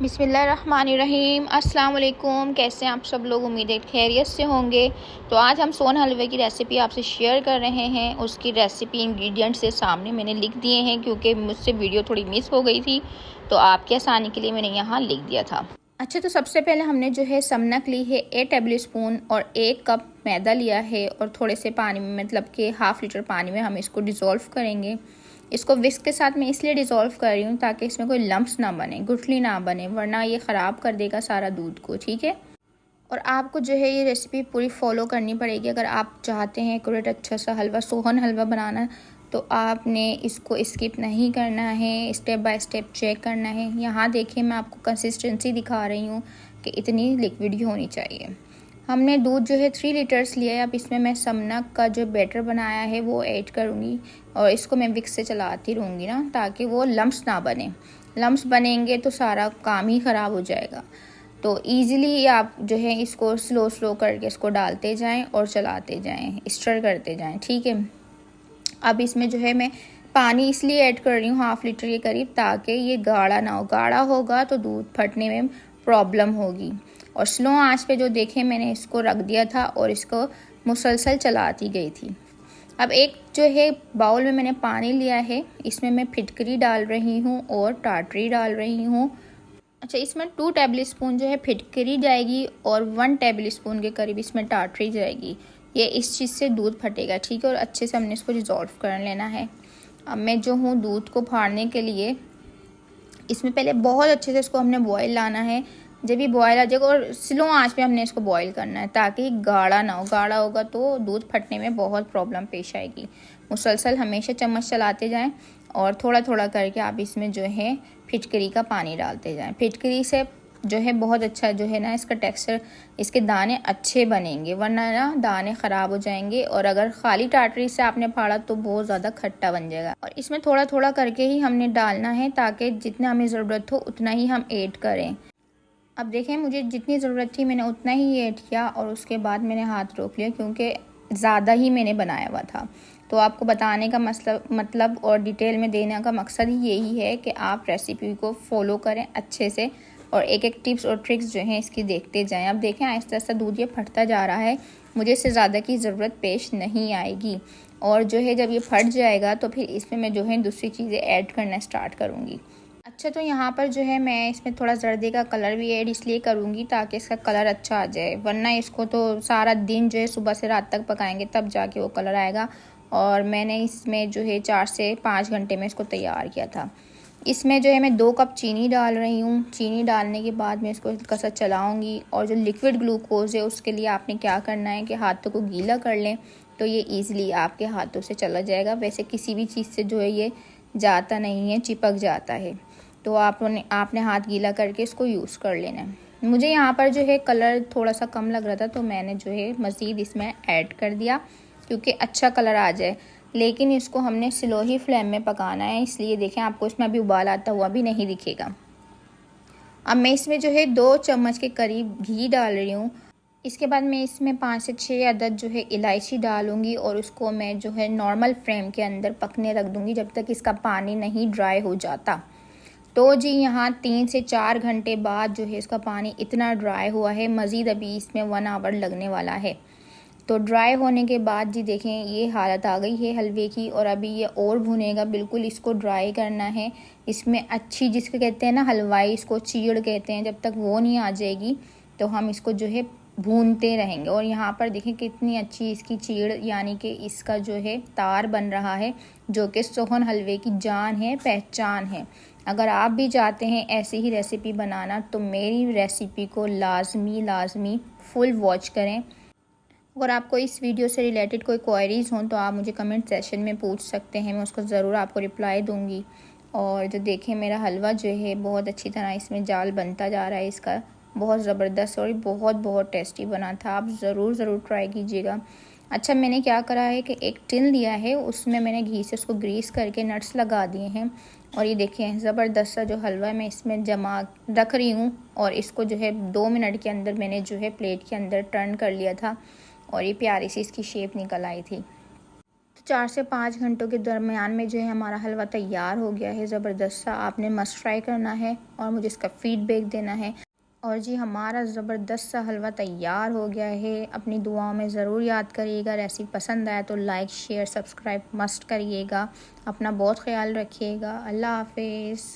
बिस्मिल्लाहिर्रहमानिर्रहीम। अस्सलाम वालेकुम। कैसे हैं आप सब लोग? उम्मीद है खैरियत से होंगे। तो आज हम सोन हलवे की रेसिपी आपसे शेयर कर रहे हैं। उसकी रेसिपी इंग्रेडिएंट्स से सामने मैंने लिख दिए हैं क्योंकि मुझसे वीडियो थोड़ी मिस हो गई थी, तो आपके आसानी के लिए मैंने यहाँ लिख दिया था। अच्छा, तो सबसे पहले हमने जो है समनक ली है 1 टेबल स्पून और 1 कप मैदा लिया है और थोड़े से पानी में, मतलब कि हाफ़ लीटर पानी में हम इसको डिज़ोल्व करेंगे। इसको विस्क के साथ मैं इसलिए डिज़ोल्व कर रही हूँ ताकि इसमें कोई लम्प्स ना बने, गुठली ना बने, वरना ये ख़राब कर देगा सारा दूध को। ठीक है। और आपको जो है ये रेसिपी पूरी फॉलो करनी पड़ेगी अगर आप चाहते हैं एक्यूरेट अच्छा सा हलवा, सोहन हलवा बनाना, तो आपने इसको स्किप नहीं करना है, स्टेप बाय स्टेप चेक करना है। यहाँ देखिए मैं आपको कंसिस्टेंसी दिखा रही हूँ कि इतनी लिक्विड होनी चाहिए। हमने दूध जो है 3 लीटर्स लिया है। अब इसमें मैं समनक का जो बैटर बनाया है वो ऐड करूँगी और इसको मैं विक्स से चलाती रहूँगी ना, ताकि वो लम्प्स ना बने। लम्प्स बनेंगे तो सारा काम ही ख़राब हो जाएगा। तो ईज़िली आप जो है इसको स्लो करके इसको डालते जाएं और चलाते जाएं, स्टर करते जाएं। ठीक है। अब इसमें जो है मैं पानी इसलिए ऐड कर रही हूँ हाफ़ लीटर के करीब, ताकि ये गाढ़ा ना हो। गाढ़ा होगा तो दूध फटने में प्रॉब्लम होगी। और स्लो आंच पे जो देखें मैंने इसको रख दिया था और इसको मुसलसल चलाती गई थी। अब एक जो है बाउल में मैंने पानी लिया है, इसमें मैं फिटकरी डाल रही हूँ और टाटरी डाल रही हूँ। अच्छा, इसमें 2 टेबल स्पून जो है फिटकरी जाएगी और 1 टेबल स्पून के करीब इसमें टाटरी जाएगी। ये इस चीज़ से दूध फटेगा। ठीक है। और अच्छे से हमने इसको डिज़ोल्व कर लेना है। अब मैं जो हूँ दूध को फाड़ने के लिए इसमें पहले बहुत अच्छे से इसको हमने बॉयल लाना है। जब ये बॉयल आ जाएगा और स्लो आंच पे हमने इसको बॉयल करना है ताकि गाढ़ा ना हो। गाढ़ा होगा तो दूध फटने में बहुत प्रॉब्लम पेश आएगी। मुसलसल हमेशा चम्मच चलाते जाएं और थोड़ा थोड़ा करके आप इसमें जो है फिटकरी का पानी डालते जाएं। फिटकरी से जो है बहुत अच्छा जो है ना इसका टेक्सचर, इसके दाने अच्छे बनेंगे, वरना ना दाने ख़राब हो जाएंगे। और अगर खाली टाटरी से आपने फाड़ा तो बहुत ज़्यादा खट्टा बन जाएगा। और इसमें थोड़ा थोड़ा करके ही हमने डालना है ताकि जितना हमें ज़रूरत हो उतना ही हम ऐड करें। अब देखें मुझे जितनी ज़रूरत थी मैंने उतना ही ऐड किया और उसके बाद मैंने हाथ रोक लिया क्योंकि ज़्यादा ही मैंने बनाया हुआ था। तो आपको बताने का मतलब और डिटेल में देने का मकसद ही यही है कि आप रेसिपी को फॉलो करें अच्छे से और एक एक टिप्स और ट्रिक्स जो हैं इसकी देखते जाएं। अब देखें आहिस्ता आहिस्ता दूध ये फटता जा रहा है, मुझे इससे ज़्यादा की ज़रूरत पेश नहीं आएगी। और जो है जब ये फट जाएगा तो फिर इसमें मैं जो है दूसरी चीज़ें ऐड करना स्टार्ट करूँगी। अच्छा, तो यहाँ पर जो है मैं इसमें थोड़ा जर्दे का कलर भी ऐड इसलिए करूँगी ताकि इसका कलर अच्छा आ जाए, वरना इसको तो सारा दिन जो है सुबह से रात तक पकाएंगे तब जाके वो कलर आएगा। और मैंने इसमें जो है 4 से 5 घंटे में इसको तैयार किया था। इसमें जो है मैं 2 कप चीनी डाल रही हूँ। चीनी डालने के बाद मैं इसको हल्का सा चलाऊँगी। और जो लिक्विड ग्लूकोज़ है उसके लिए आपने क्या करना है कि हाथों को गीला कर लें तो ये ईज़िली आपके हाथों से चला जाएगा। वैसे किसी भी चीज़ से जो है ये जाता नहीं है, चिपक जाता है। तो आपने हाथ गीला करके इसको यूज़ कर लेना है। मुझे यहाँ पर जो है कलर थोड़ा सा कम लग रहा था तो मैंने जो है मज़ीद इसमें ऐड कर दिया क्योंकि अच्छा कलर आ जाए। लेकिन इसको हमने स्लो ही फ्लेम में पकाना है, इसलिए देखें आपको इसमें अभी उबाल आता हुआ भी नहीं दिखेगा। अब मैं इसमें जो है 2 चम्मच के करीब घी डाल रही हूँ। इसके बाद मैं इसमें 5 से 6 अदद जो है इलायची डालूँगी और उसको मैं जो है नॉर्मल फ्लेम के अंदर पकने रख दूँगी जब तक इसका पानी नहीं ड्राई हो जाता। तो जी यहाँ 3 से 4 घंटे बाद जो है इसका पानी इतना ड्राई हुआ है, मज़ीद अभी इसमें 1 आवर लगने वाला है। तो ड्राई होने के बाद जी देखें ये हालत आ गई है हलवे की। और अभी ये और भुनेगा, बिल्कुल इसको ड्राई करना है। इसमें अच्छी जिसको कहते हैं ना हलवाई, इसको चीड़ कहते हैं, जब तक वो नहीं आ जाएगी तो हम इसको जो है भूनते रहेंगे। और यहाँ पर देखें कितनी अच्छी इसकी चीड़ यानी कि इसका जो है तार बन रहा है, जो कि सोहन हलवे की जान है, पहचान है। अगर आप भी चाहते हैं ऐसी ही रेसिपी बनाना तो मेरी रेसिपी को लाजमी फुल वॉच करें। अगर आपको इस वीडियो से रिलेटेड कोई क्वेरीज़ हों तो आप मुझे कमेंट सेशन में पूछ सकते हैं, मैं उसको ज़रूर आपको रिप्लाई दूँगी। और जो देखें मेरा हलवा जो है बहुत अच्छी तरह इसमें जाल बनता जा रहा है इसका, बहुत ज़बरदस्त और बहुत टेस्टी बना था। आप ज़रूर ट्राई कीजिएगा। अच्छा, मैंने क्या करा है कि एक टिन लिया है, उसमें मैंने घी से उसको ग्रीस करके नट्स लगा दिए हैं। और ये देखें ज़बरदस्त सा जो हलवा है मैं इसमें जमा रख रही हूँ। और इसको जो है 2 मिनट के अंदर मैंने जो है प्लेट के अंदर टर्न कर लिया था और ये प्यारी सी इसकी शेप निकल आई थी। 4 से 5 घंटों के दरमियान में जो है हमारा हलवा तैयार हो गया है ज़बरदस्त सा। आपने मस्ट ट्राई करना है और मुझे इसका फ़ीडबैक देना है। और जी हमारा ज़बरदस्त सा हलवा तैयार हो गया है। अपनी दुआओं में ज़रूर याद करिएगा। रेसिपी पसंद आए तो लाइक शेयर सब्सक्राइब मस्ट करिएगा। अपना बहुत ख्याल रखिएगा। अल्लाह हाफ़िज़।